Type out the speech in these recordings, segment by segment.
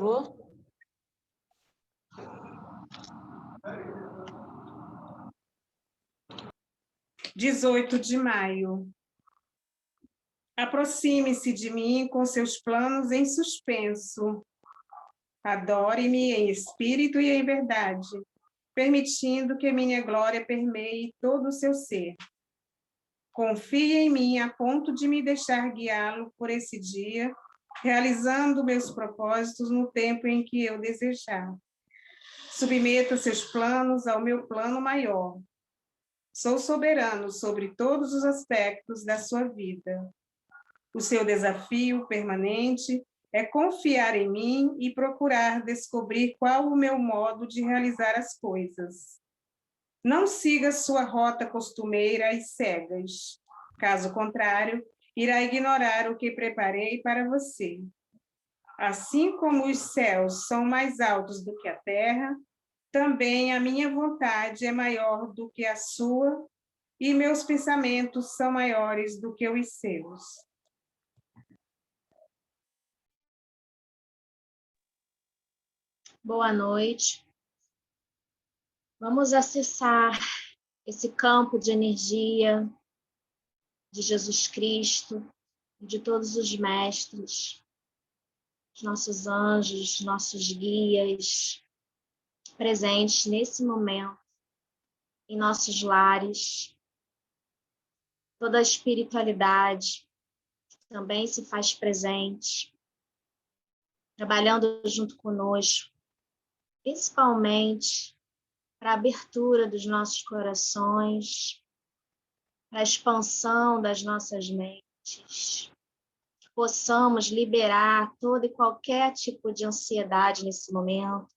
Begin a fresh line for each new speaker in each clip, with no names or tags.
favor.
(18 de maio). Aproxime-se de mim com seus planos em suspenso. Adore-me em espírito e em verdade, permitindo que minha glória permeie todo o seu ser. Confie em mim a ponto de me deixar guiá-lo por esse dia, realizando meus propósitos no tempo em que eu desejar. Submeta seus planos ao meu plano maior. Sou soberano sobre todos os aspectos da sua vida. O seu desafio permanente é confiar em mim e procurar descobrir qual o meu modo de realizar as coisas. Não siga sua rota costumeira e cegas. Caso contrário, irá ignorar o que preparei para você. Assim como os céus são mais altos do que a terra, também a minha vontade é maior do que a sua, e meus pensamentos são maiores do que os seus.
Boa noite. Vamos acessar esse campo de energia de Jesus Cristo, de todos os mestres, os nossos anjos, nossos guias, presentes nesse momento, em nossos lares. Toda a espiritualidade também se faz presente, trabalhando junto conosco, principalmente para a abertura dos nossos corações, para a expansão das nossas mentes, que possamos liberar todo e qualquer tipo de ansiedade nesse momento,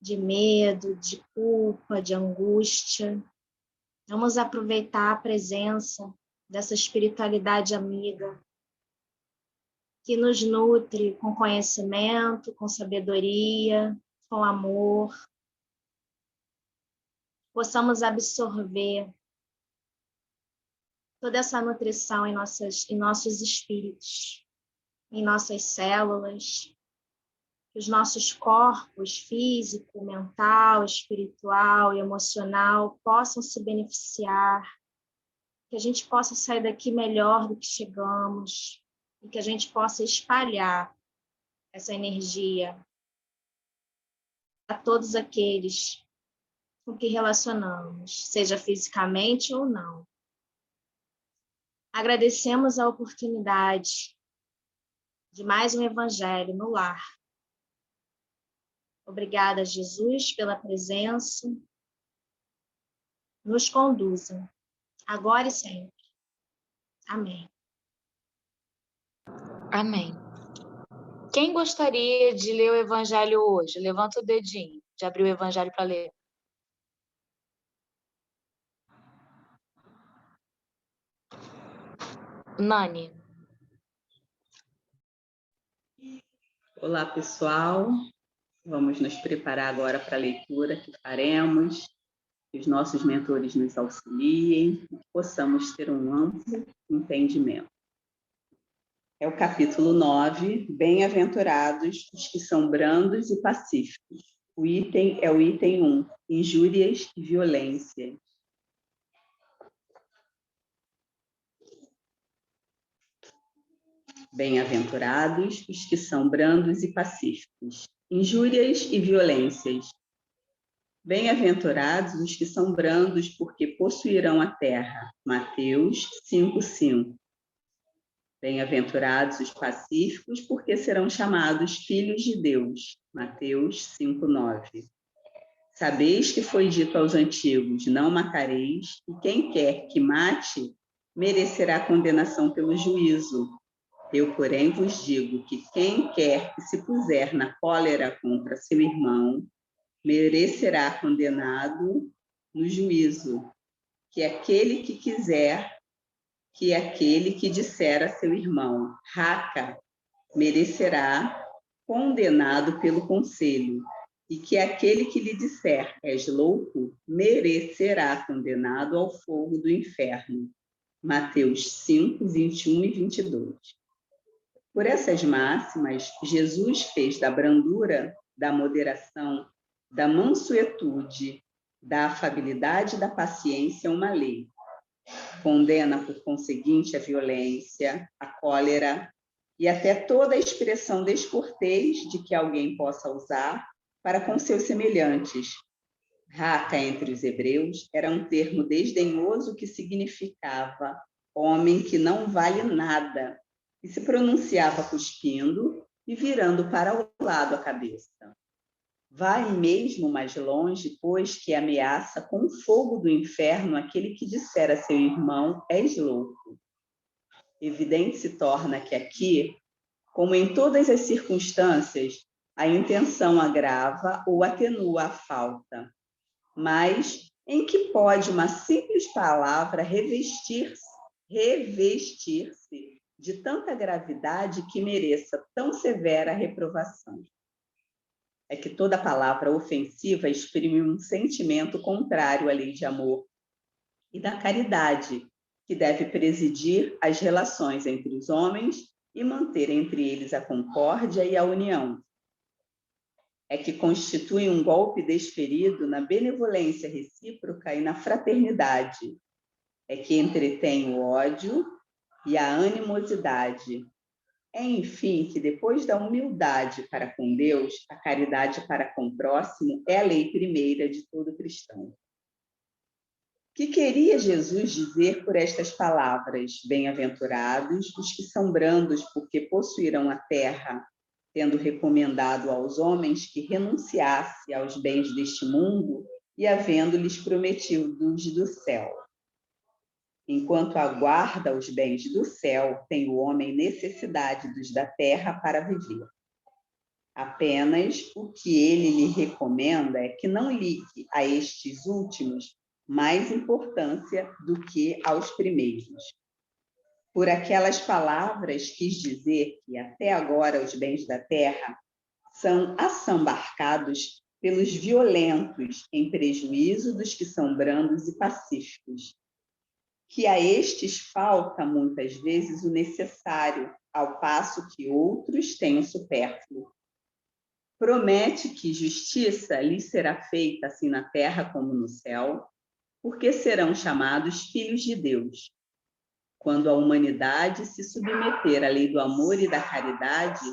de medo, de culpa, de angústia. Vamos aproveitar a presença dessa espiritualidade amiga que nos nutre com conhecimento, com sabedoria, com amor. Possamos absorver toda essa nutrição em nossos espíritos, em nossas células, que os nossos corpos físico, mental, espiritual e emocional possam se beneficiar, que a gente possa sair daqui melhor do que chegamos e que a gente possa espalhar essa energia a todos aqueles com que relacionamos, seja fisicamente ou não. Agradecemos a oportunidade de mais um Evangelho no lar. Obrigada, Jesus, pela presença. Nos conduza, agora e sempre. Amém.
Amém. Quem gostaria de ler o Evangelho hoje? Levanta o dedinho, de abrir o Evangelho para ler. Nani.
Olá, pessoal. Vamos nos preparar agora para a leitura que faremos, que os nossos mentores nos auxiliem, que possamos ter um amplo entendimento. É o capítulo 9, Bem-aventurados os que são brandos e pacíficos. O item é o item 1, Injúrias e Violências. Bem-aventurados os que são brandos e pacíficos. Injúrias e violências. Bem-aventurados os que são brandos, porque possuirão a terra. Mateus 5:5. Bem-aventurados os pacíficos, porque serão chamados filhos de Deus. Mateus 5:9. Sabeis que foi dito aos antigos, não matareis, e quem quer que mate, merecerá condenação pelo juízo. Eu, porém, vos digo que quem quer que se puser na cólera contra seu irmão, merecerá condenado no juízo, que aquele que quiser, que aquele que disser a seu irmão, raca, merecerá condenado pelo conselho, e que aquele que lhe disser, és louco, merecerá condenado ao fogo do inferno. Mateus 5, 21 e 22. Por essas máximas, Jesus fez da brandura, da moderação, da mansuetude, da afabilidade e da paciência uma lei. Condena, por conseguinte, a violência, a cólera e até toda a expressão descortês de que alguém possa usar para com seus semelhantes. Raca, entre os hebreus, era um termo desdenhoso que significava homem que não vale nada, e se pronunciava cuspindo e virando para o lado a cabeça. Vai mesmo mais longe, pois que ameaça com o fogo do inferno aquele que disser a seu irmão, és louco. Evidente se torna que aqui, como em todas as circunstâncias, a intenção agrava ou atenua a falta. Mas em que pode uma simples palavra revestir-se de tanta gravidade que mereça tão severa reprovação? É que toda palavra ofensiva exprime um sentimento contrário à lei de amor e da caridade, que deve presidir as relações entre os homens e manter entre eles a concórdia e a união. É que constitui um golpe desferido na benevolência recíproca e na fraternidade. É que entretém o ódio e a animosidade. É, enfim, que depois da humildade para com Deus, a caridade para com o próximo é a lei primeira de todo cristão. O que queria Jesus dizer por estas palavras? Bem-aventurados os que são brandos, porque possuirão a terra, tendo recomendado aos homens que renunciasse aos bens deste mundo e havendo-lhes prometido os do céu. Enquanto aguarda os bens do céu, tem o homem necessidade dos da terra para viver. Apenas o que ele lhe recomenda é que não ligue a estes últimos mais importância do que aos primeiros. Por aquelas palavras quis dizer que até agora os bens da terra são assambarcados pelos violentos em prejuízo dos que são brandos e pacíficos, que a estes falta muitas vezes o necessário, ao passo que outros têm o supérfluo. Promete que justiça lhes será feita assim na terra como no céu, porque serão chamados filhos de Deus. Quando a humanidade se submeter à lei do amor e da caridade,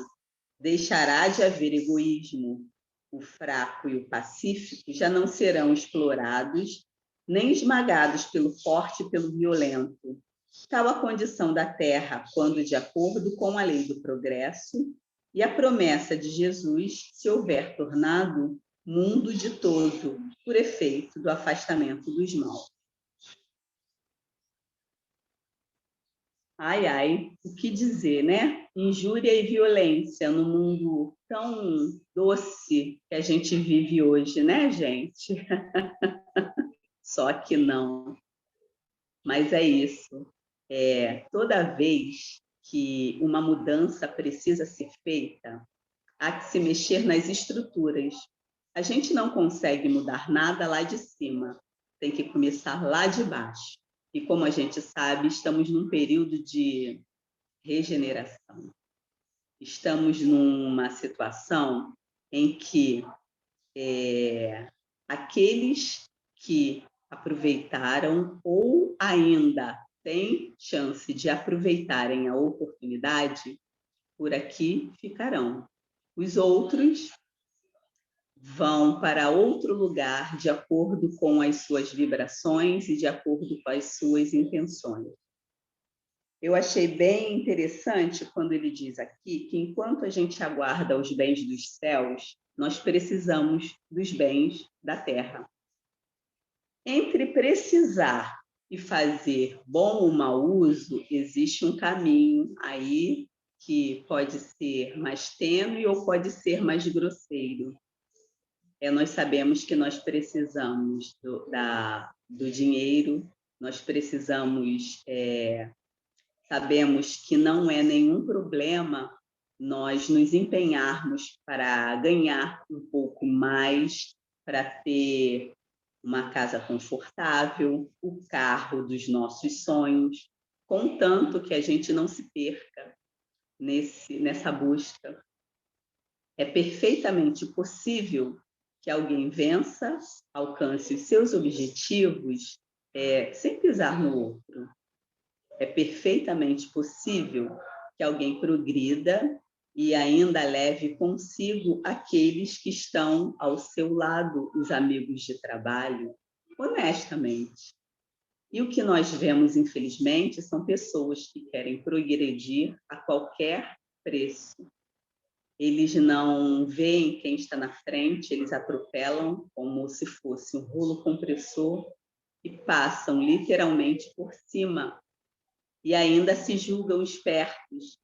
deixará de haver egoísmo. O fraco e o pacífico já não serão explorados, nem esmagados pelo forte e pelo violento. Tal a condição da terra, quando de acordo com a lei do progresso e a promessa de Jesus se houver tornado mundo de todo, por efeito do afastamento dos maus. Ai, ai, o que dizer, né? Injúria e violência no mundo tão doce que a gente vive hoje, né, gente? Só que não. Mas é isso. Toda vez que uma mudança precisa ser feita, há que se mexer nas estruturas. A gente não consegue mudar nada lá de cima, tem que começar lá de baixo. E como a gente sabe, estamos num período de regeneração. Estamos numa situação em que aqueles que aproveitaram ou ainda têm chance de aproveitarem a oportunidade, por aqui ficarão. Os outros vão para outro lugar de acordo com as suas vibrações e de acordo com as suas intenções. Eu achei bem interessante quando ele diz aqui que enquanto a gente aguarda os bens dos céus, nós precisamos dos bens da terra. Entre precisar e fazer bom ou mau uso, existe um caminho aí que pode ser mais tênue ou pode ser mais grosseiro. Nós sabemos que nós precisamos do dinheiro, nós precisamos, sabemos que não é nenhum problema nós nos empenharmos para ganhar um pouco mais, para ter uma casa confortável, o carro dos nossos sonhos, contanto que a gente não se perca nessa busca. É perfeitamente possível que alguém vença, alcance os seus objetivos sem pisar no outro. É perfeitamente possível que alguém progrida e ainda leve consigo aqueles que estão ao seu lado, os amigos de trabalho, honestamente. E o que nós vemos, infelizmente, são pessoas que querem progredir a qualquer preço. Eles não veem quem está na frente, eles atropelam como se fosse um rolo compressor e passam literalmente por cima. E ainda se julgam espertos,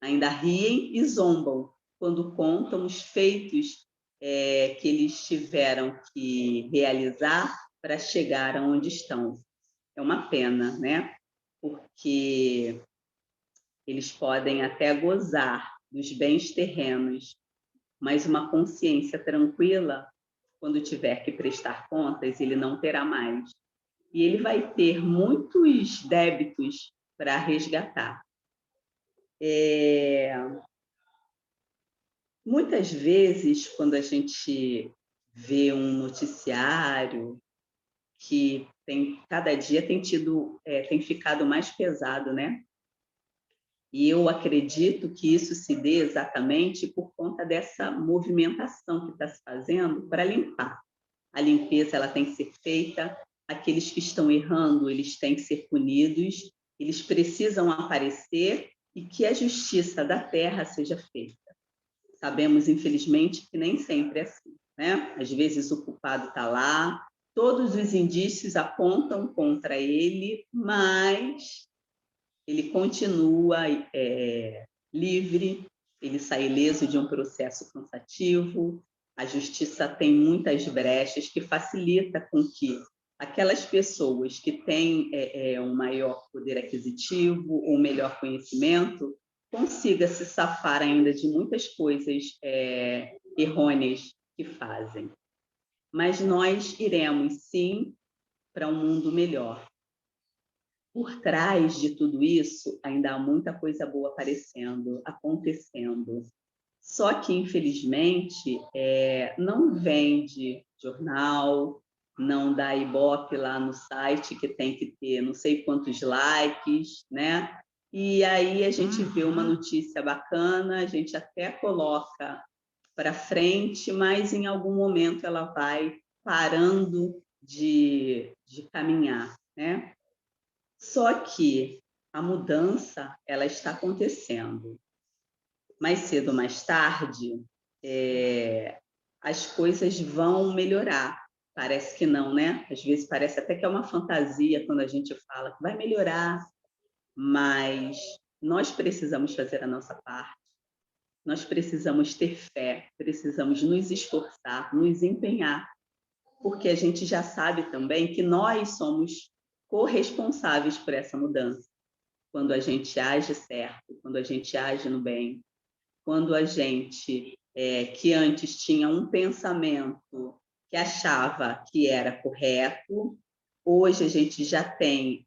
ainda riem e zombam quando contam os feitos que eles tiveram que realizar para chegar aonde estão. É uma pena, né? Porque eles podem até gozar dos bens terrenos, mas uma consciência tranquila, quando tiver que prestar contas, ele não terá mais. E ele vai ter muitos débitos para resgatar. Muitas vezes, quando a gente vê um noticiário que cada dia tem ficado mais pesado, né? E eu acredito que isso se dê exatamente por conta dessa movimentação que está se fazendo para limpar. A limpeza ela tem que ser feita, aqueles que estão errando, eles têm que ser punidos, eles precisam aparecer e que a justiça da terra seja feita. Sabemos, infelizmente, que nem sempre é assim, né? Às vezes o culpado está lá, todos os indícios apontam contra ele, mas ele continua livre, ele sai ileso de um processo cansativo. A justiça tem muitas brechas que facilita com que aquelas pessoas que têm um maior poder aquisitivo ou melhor conhecimento consiga se safar ainda de muitas coisas errôneas que fazem. Mas nós iremos, sim, para um mundo melhor. Por trás de tudo isso, ainda há muita coisa boa acontecendo. Só que, infelizmente, não vende jornal, não dá ibope lá no site, que tem que ter não sei quantos likes, né? E aí a gente vê uma notícia bacana, a gente até coloca para frente, mas em algum momento ela vai parando de caminhar, né? Só que a mudança ela está acontecendo. Mais cedo ou mais tarde, as coisas vão melhorar. Parece que não, né? Às vezes parece até que é uma fantasia quando a gente fala que vai melhorar, mas nós precisamos fazer a nossa parte. Nós precisamos ter fé, precisamos nos esforçar, nos empenhar, porque a gente já sabe também que nós somos corresponsáveis por essa mudança. Quando a gente age certo, quando a gente age no bem, quando a gente, que antes tinha um pensamento que achava que era correto, hoje a gente já tem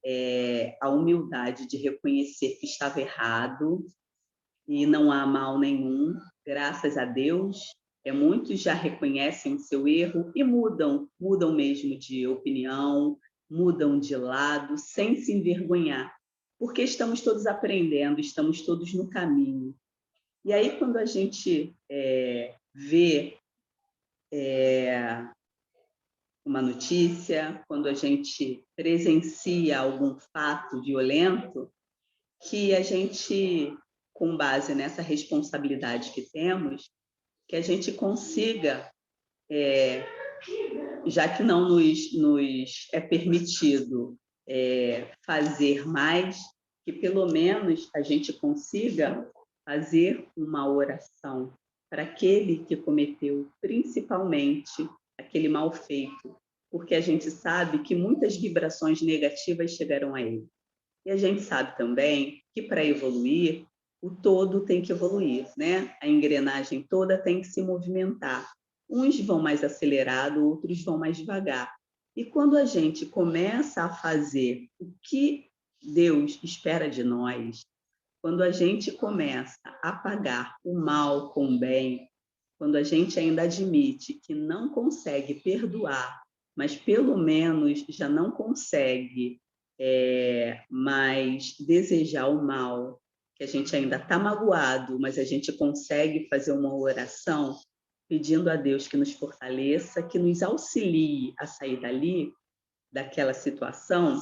a humildade de reconhecer que estava errado e não há mal nenhum, graças a Deus. Muitos já reconhecem o seu erro e mudam mesmo de opinião, mudam de lado, sem se envergonhar, porque estamos todos aprendendo, estamos todos no caminho. E aí, quando a gente vê uma notícia, quando a gente presencia algum fato violento, que a gente, com base nessa responsabilidade que temos, que a gente consiga, já que não nos é permitido fazer mais, que pelo menos a gente consiga fazer uma oração para aquele que cometeu, principalmente, aquele mal feito, porque a gente sabe que muitas vibrações negativas chegaram a ele. E a gente sabe também que para evoluir, o todo tem que evoluir, né? A engrenagem toda tem que se movimentar. Uns vão mais acelerado, outros vão mais devagar. E quando a gente começa a fazer o que Deus espera de nós, quando a gente começa a pagar o mal com o bem, quando a gente ainda admite que não consegue perdoar, mas pelo menos já não consegue mais desejar o mal, que a gente ainda está magoado, mas a gente consegue fazer uma oração pedindo a Deus que nos fortaleça, que nos auxilie a sair daquela situação,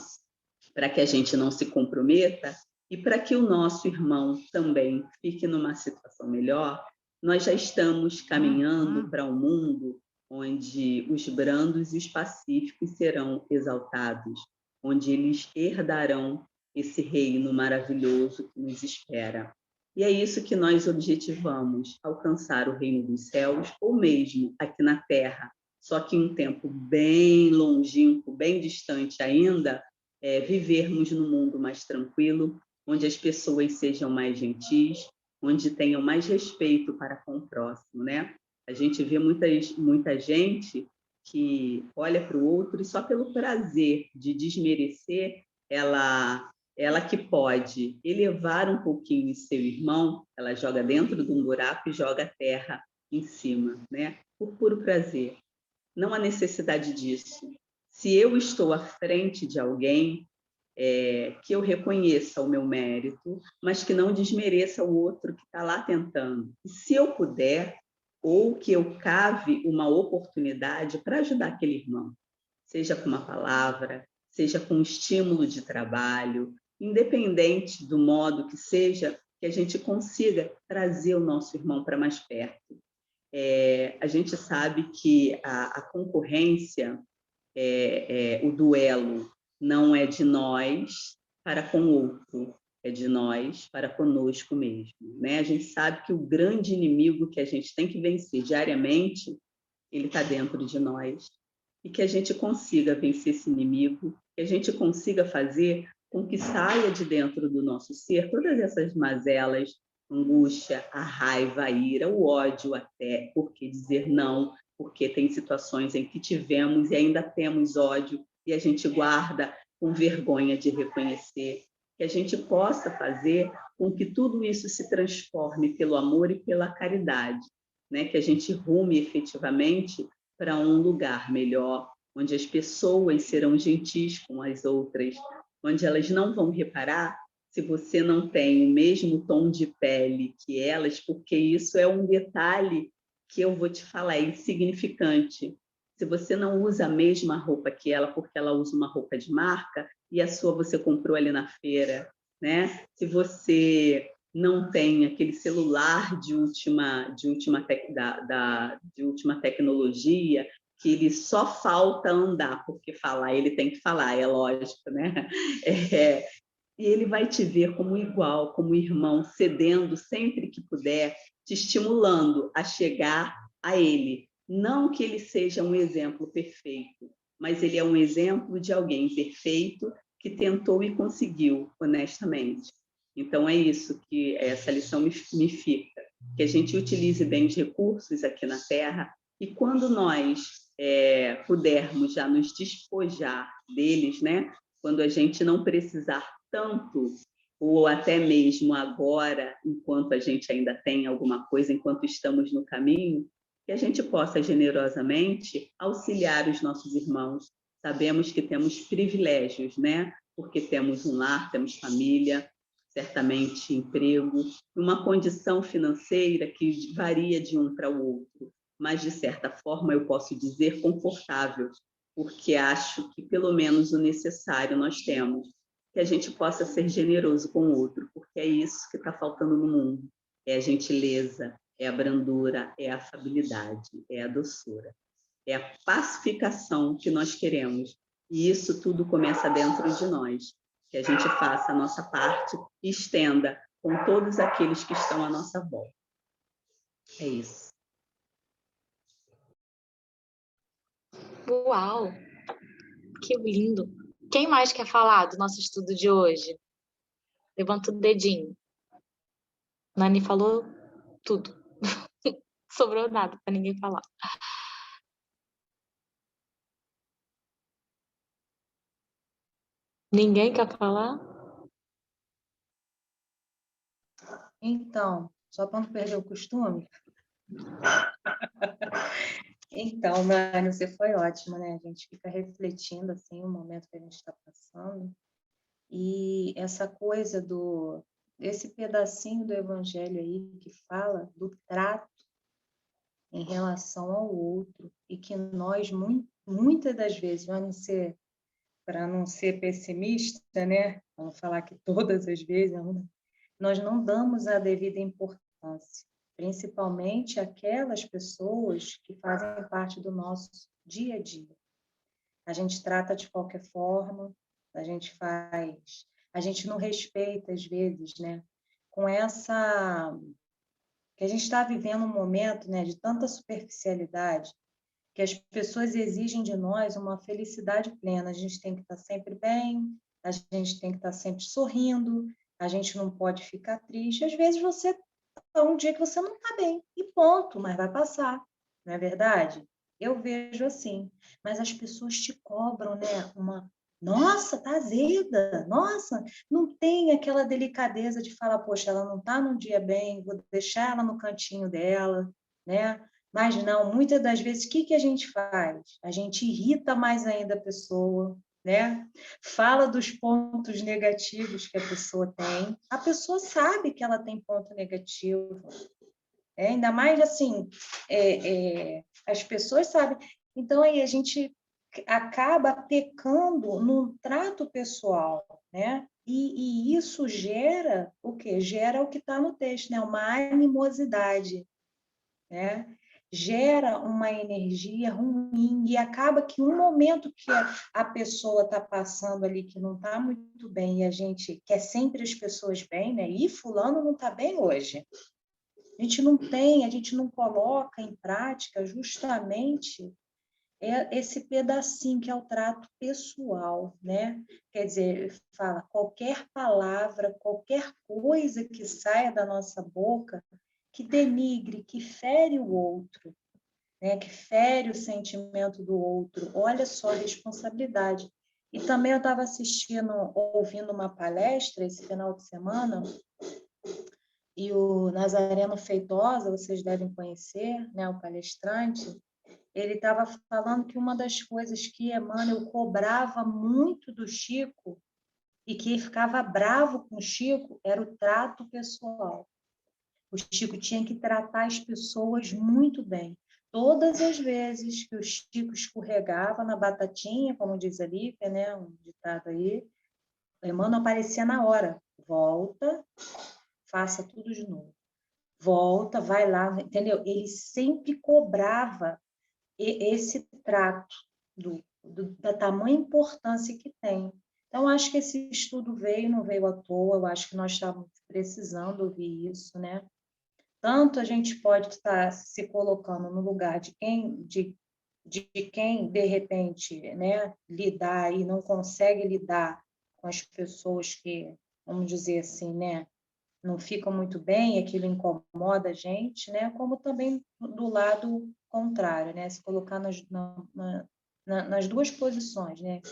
para que a gente não se comprometa e para que o nosso irmão também fique numa situação melhor, nós já estamos caminhando para um mundo onde os brandos e os pacíficos serão exaltados, onde eles herdarão esse reino maravilhoso que nos espera. E é isso que nós objetivamos, alcançar o reino dos céus, ou mesmo aqui na Terra, só que em um tempo bem longínquo, bem distante ainda, vivermos num mundo mais tranquilo, onde as pessoas sejam mais gentis, onde tenham mais respeito para com o próximo, né? A gente vê muita gente que olha para o outro e só pelo prazer de desmerecer, ela que pode elevar um pouquinho seu irmão, ela joga dentro de um buraco e joga a terra em cima, né? Por puro prazer. Não há necessidade disso. Se eu estou à frente de alguém, que eu reconheça o meu mérito, mas que não desmereça o outro que está lá tentando. E se eu puder, ou que eu cave uma oportunidade para ajudar aquele irmão, seja com uma palavra, seja com um estímulo de trabalho, independente do modo que seja, que a gente consiga trazer o nosso irmão para mais perto. A gente sabe que a concorrência, o duelo, não é de nós para com o outro, é de nós para conosco mesmo, né? A gente sabe que o grande inimigo que a gente tem que vencer diariamente, ele está dentro de nós, e que a gente consiga vencer esse inimigo, que a gente consiga fazer com que saia de dentro do nosso ser todas essas mazelas, angústia, a raiva, a ira, o ódio até, porque dizer não, porque tem situações em que tivemos e ainda temos ódio e a gente guarda com vergonha de reconhecer, que a gente possa fazer com que tudo isso se transforme pelo amor e pela caridade, né? Que a gente rume efetivamente para um lugar melhor, onde as pessoas serão gentis com as outras, onde elas não vão reparar se você não tem o mesmo tom de pele que elas, porque isso é um detalhe que eu vou te falar, é insignificante. Se você não usa a mesma roupa que ela, porque ela usa uma roupa de marca, e a sua você comprou ali na feira, né? Se você não tem aquele celular de última tecnologia, que ele só falta andar, porque falar ele tem que falar, é lógico, né? E ele vai te ver como igual, como irmão, cedendo sempre que puder, te estimulando a chegar a ele. Não que ele seja um exemplo perfeito, mas ele é um exemplo de alguém perfeito que tentou e conseguiu, honestamente. Então, é isso que essa lição me fica, que a gente utilize bem os recursos aqui na Terra e quando nós pudermos já nos despojar deles, né? Quando a gente não precisar tanto, ou até mesmo agora, enquanto a gente ainda tem alguma coisa, enquanto estamos no caminho, que a gente possa generosamente auxiliar os nossos irmãos. Sabemos que temos privilégios, né? Porque temos um lar, temos família, certamente emprego, uma condição financeira que varia de um para o outro, mas de certa forma eu posso dizer confortável, porque acho que pelo menos o necessário nós temos, que a gente possa ser generoso com o outro, porque é isso que está faltando no mundo, é a gentileza, é a brandura, é a afabilidade, é a doçura, é a pacificação que nós queremos, e isso tudo começa dentro de nós, que a gente faça a nossa parte e estenda com todos aqueles que estão à nossa volta. É isso.
Uau! Que lindo! Quem mais quer falar do nosso estudo de hoje? Levanta o dedinho. Nani falou tudo. Sobrou nada para ninguém falar. Ninguém quer falar?
Então, só para não perder o costume. Então, Nani, você foi ótima, né? A gente fica refletindo, assim, o momento que a gente está passando. E essa coisa desse pedacinho do Evangelho aí que fala do trato em relação ao outro e que nós, muitas das vezes, para não ser pessimista, né? Vamos falar que todas as vezes, nós não damos a devida importância, principalmente aquelas pessoas que fazem parte do nosso dia a dia. A gente trata de qualquer forma, a gente não respeita às vezes, né? Com essa que a gente está vivendo um momento, né, de tanta superficialidade, que as pessoas exigem de nós uma felicidade plena. A gente tem que estar sempre bem, a gente tem que estar sempre sorrindo, a gente não pode ficar triste. Às vezes você tá um dia que você não está bem, e ponto, mas vai passar, não é verdade? Eu vejo assim, mas as pessoas te cobram, né? Nossa, tá azeda, nossa, não tem aquela delicadeza de falar, poxa, ela não está num dia bem, vou deixar ela no cantinho dela, né? Mas não, muitas das vezes, o que a gente faz? A gente irrita mais ainda a pessoa, né? Fala dos pontos negativos que a pessoa tem. A pessoa sabe que ela tem ponto negativo. Ainda mais assim, as pessoas sabem. Então, aí a gente acaba pecando no trato pessoal, né? E isso gera o quê? Gera o que está no texto, né? Uma animosidade, né? Gera uma energia ruim e acaba que um momento que a pessoa está passando ali que não está muito bem e a gente quer sempre as pessoas bem, né? E fulano não está bem hoje. A gente não coloca em prática justamente esse pedacinho que é o trato pessoal, né? Quer dizer, fala qualquer palavra, qualquer coisa que saia da nossa boca que denigre, que fere o outro, né? Que fere o sentimento do outro. Olha só a responsabilidade. E também eu estava ouvindo uma palestra esse final de semana, e o Nazareno Feitosa, vocês devem conhecer, né? O palestrante, ele estava falando que uma das coisas que Emmanuel cobrava muito do Chico e que ficava bravo com o Chico era o trato pessoal. O Chico tinha que tratar as pessoas muito bem. Todas as vezes que o Chico escorregava na batatinha, como diz a Lívia, né, um ditado aí, o Emmanuel aparecia na hora. Volta, faça tudo de novo. Volta, vai lá, entendeu? Ele sempre cobrava esse trato da tamanha importância que tem. Então, acho que esse estudo não veio à toa, eu acho que nós estávamos precisando ouvir isso, né? Tanto a gente pode estar se colocando no lugar de quem, de repente, né, lidar e não consegue lidar com as pessoas que, vamos dizer assim, né, não ficam muito bem, aquilo incomoda a gente, né, como também do lado contrário, né, se colocar nas duas posições, né,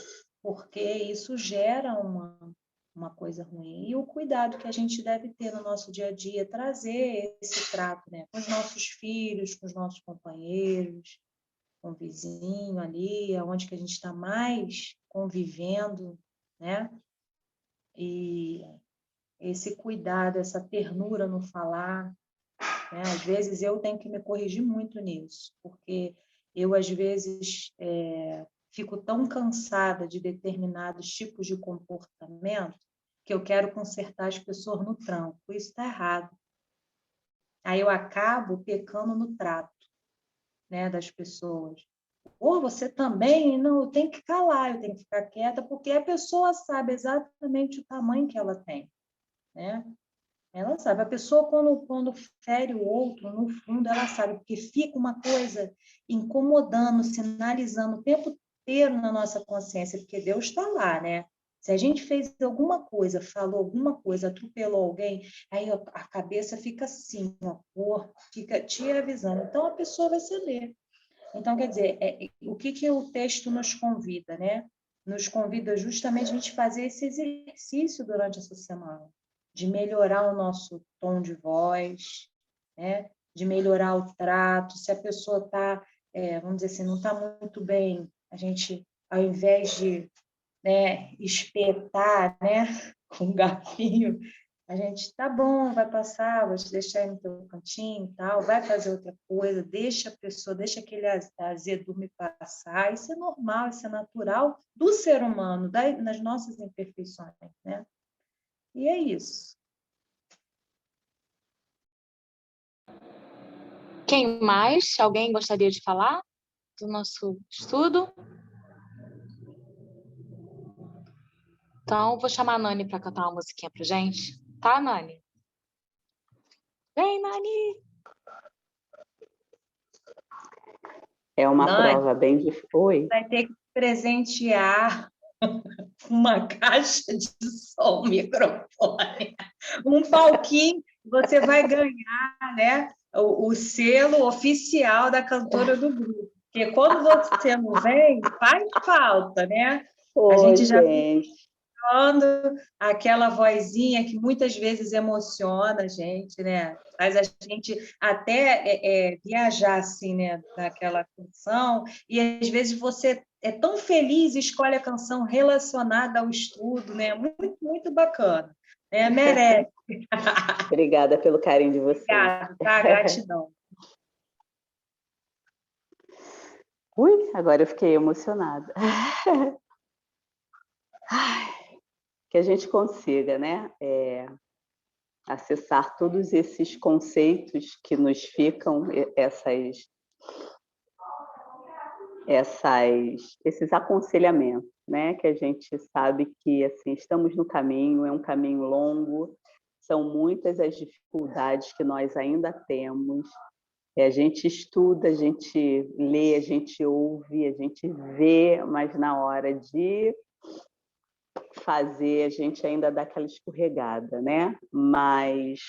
porque isso gera uma coisa ruim. E o cuidado que a gente deve ter no nosso dia a dia, trazer esse trato, né, com os nossos filhos, com os nossos companheiros, com o vizinho ali, onde que a gente está mais convivendo, né, e esse cuidado, essa ternura no falar, né? Às vezes eu tenho que me corrigir muito nisso, porque eu, às vezes, fico tão cansada de determinados tipos de comportamento que eu quero consertar as pessoas no tranco. Isso está errado. Aí eu acabo pecando no trato, né, das pessoas. Ou você também, não, eu tenho que calar, eu tenho que ficar quieta, porque a pessoa sabe exatamente o tamanho que ela tem, né? Ela sabe, a pessoa quando fere o outro, no fundo, ela sabe, porque fica uma coisa incomodando, sinalizando o tempo inteiro na nossa consciência, porque Deus está lá, né? Se a gente fez alguma coisa, falou alguma coisa, atropelou alguém, aí a cabeça fica assim, ó, fica te avisando. Então, a pessoa vai ceder. Então, quer dizer, o que o texto nos convida, né? Nos convida justamente a gente fazer esse exercício durante essa semana, de melhorar o nosso tom de voz, né? De melhorar o trato. Se a pessoa está, vamos dizer assim, não está muito bem, a gente, ao invés de, né, espetar, né, com um garfinho, a gente, tá bom, vai passar, vou te deixar aí no teu cantinho e tal, vai fazer outra coisa, deixa a pessoa, deixa aquele azedume passar. Isso é normal, isso é natural do ser humano, nas nossas imperfeições, né? E é isso.
Quem mais? Alguém gostaria de falar do nosso estudo? Então, vou chamar a Nani para cantar uma musiquinha pra gente. Tá, Nani? Vem, Nani!
É uma
Nani,
prova bem difícil. Oi.
vai ter que presentear uma caixa de som, um microfone, um palquinho, você vai ganhar, né, o selo oficial da cantora do grupo. Porque quando você não vem, faz falta, né? A
Oi,
gente já
gente.
aquela vozinha que muitas vezes emociona a gente, né? Faz a gente até viajar assim, né? Naquela canção, e às vezes você é tão feliz e escolhe a canção relacionada ao estudo, né? Muito, muito bacana. Né? Merece.
Obrigada pelo carinho de vocês.
Obrigada, tá? Gratidão.
Ui, agora eu fiquei emocionada. Que a gente consiga, né, acessar todos esses conceitos que nos ficam, esses aconselhamentos, né, que a gente sabe que assim estamos no caminho, é um caminho longo, são muitas as dificuldades que nós ainda temos. A gente estuda, a gente lê, a gente ouve, a gente vê, mas na hora de fazer, a gente ainda dá aquela escorregada, né? Mas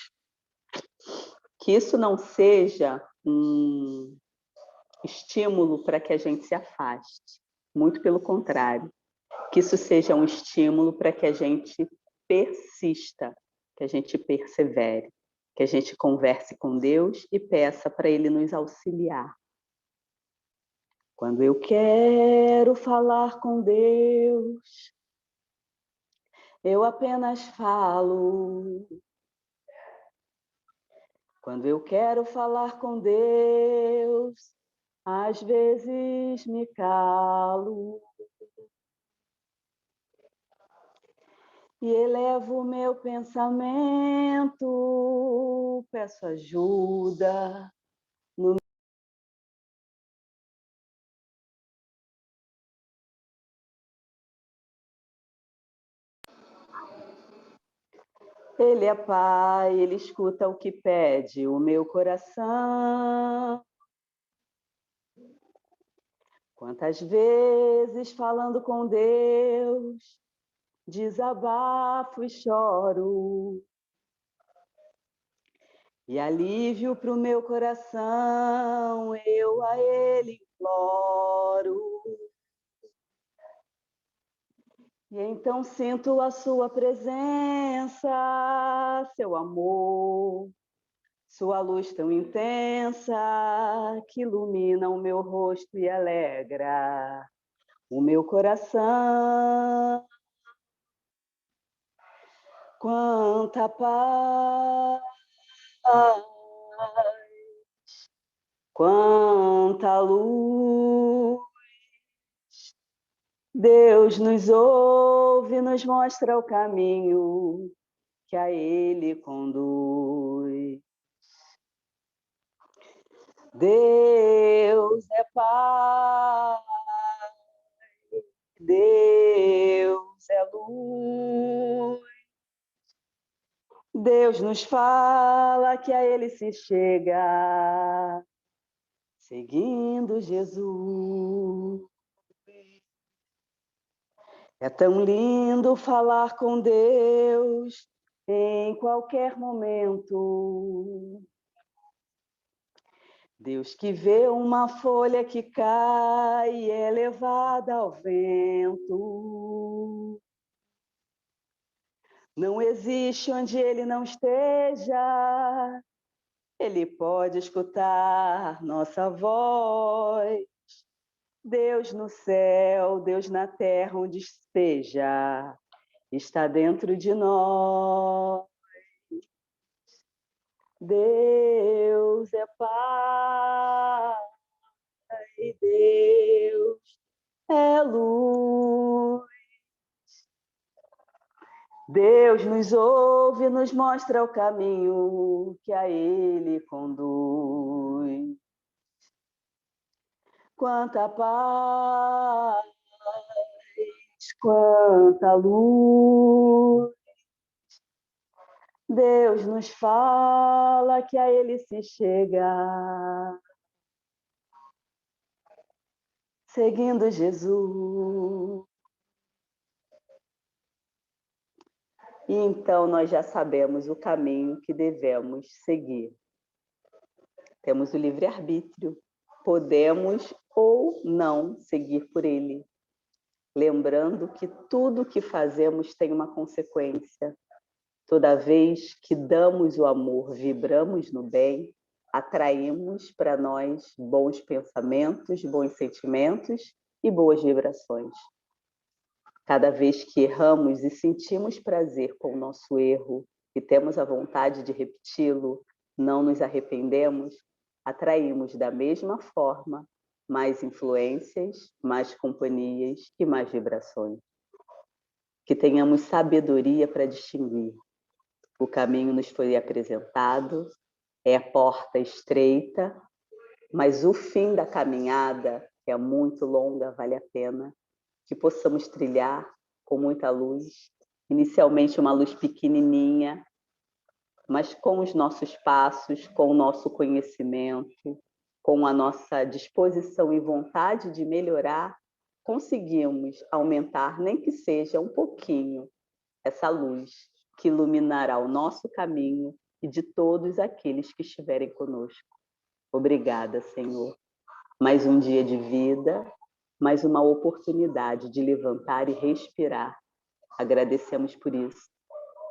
que isso não seja um estímulo para que a gente se afaste, muito pelo contrário, que isso seja um estímulo para que a gente persista, que a gente persevere, que a gente converse com Deus e peça para Ele nos auxiliar. Quando eu quero falar com Deus, eu apenas falo. Quando eu quero falar com Deus, às vezes me calo. E elevo o meu pensamento, peço ajuda. Ele é Pai, Ele escuta o que pede o meu coração. Quantas vezes falando com Deus, desabafo e choro. E alívio para o meu coração, eu a Ele imploro. E então sinto a sua presença, seu amor, sua luz tão intensa que ilumina o meu rosto e alegra o meu coração. Quanta paz, quanta luz. Deus nos ouve, nos mostra o caminho que a Ele conduz. Deus é Pai, Deus é luz. Deus nos fala que a Ele se chega, seguindo Jesus. É tão lindo falar com Deus em qualquer momento. Deus que vê uma folha que cai e é levada ao vento. Não existe onde ele não esteja. Ele pode escutar nossa voz. Deus no céu, Deus na terra, onde esteja, está dentro de nós. Deus é Pai, Deus é luz. Deus nos ouve, nos mostra o caminho que a Ele conduz. Quanta paz, quanta luz. Deus nos fala que a Ele se chega. Seguindo Jesus. E então nós já sabemos o caminho que devemos seguir. Temos o livre-arbítrio. Podemos ou não seguir por ele. Lembrando que tudo que fazemos tem uma consequência. Toda vez que damos o amor, vibramos no bem, atraímos para nós bons pensamentos, bons sentimentos e boas vibrações. Cada vez que erramos e sentimos prazer com o nosso erro e temos a vontade de repeti-lo, não nos arrependemos, atraímos da mesma forma mais influências, mais companhias e mais vibrações. Que tenhamos sabedoria para distinguir. O caminho nos foi apresentado, é a porta estreita, mas o fim da caminhada é muito longa, vale a pena. Que possamos trilhar com muita luz, inicialmente uma luz pequenininha, mas com os nossos passos, com o nosso conhecimento, com a nossa disposição e vontade de melhorar, conseguimos aumentar, nem que seja um pouquinho, essa luz que iluminará o nosso caminho e de todos aqueles que estiverem conosco. Obrigada, Senhor. Mais um dia de vida, mais uma oportunidade de levantar e respirar. Agradecemos por isso.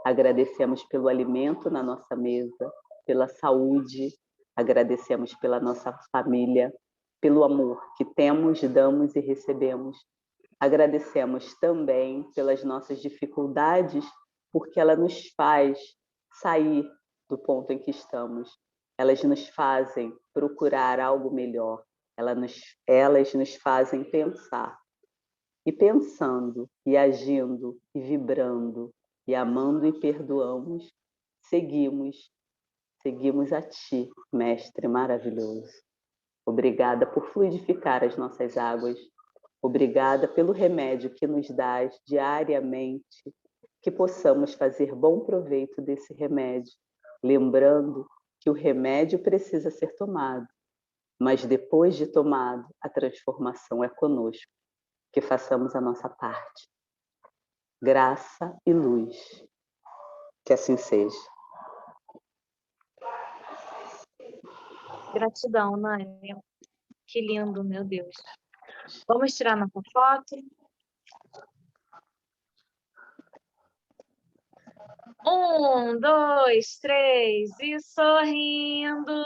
Agradecemos pelo alimento na nossa mesa, pela saúde, agradecemos pela nossa família, pelo amor que temos, damos e recebemos. Agradecemos também pelas nossas dificuldades, porque ela nos faz sair do ponto em que estamos. Elas nos fazem procurar algo melhor. Elas nos fazem pensar. E pensando, e agindo, e vibrando, e amando e perdoamos, seguimos a Ti, Mestre maravilhoso. Obrigada por fluidificar as nossas águas. Obrigada pelo remédio que nos dás diariamente, que possamos fazer bom proveito desse remédio, lembrando que o remédio precisa ser tomado, mas depois de tomado, a transformação é conosco, que façamos a nossa parte. Graça e luz. Que assim seja.
Gratidão, Nani. Que lindo, meu Deus. Vamos tirar nossa foto. 1, 2, 3 e sorrindo.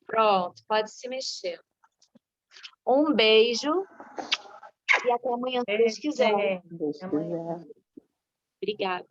Pronto, pode se mexer. Um beijo e até amanhã, se Deus quiser.
Deus quiser.
Obrigada.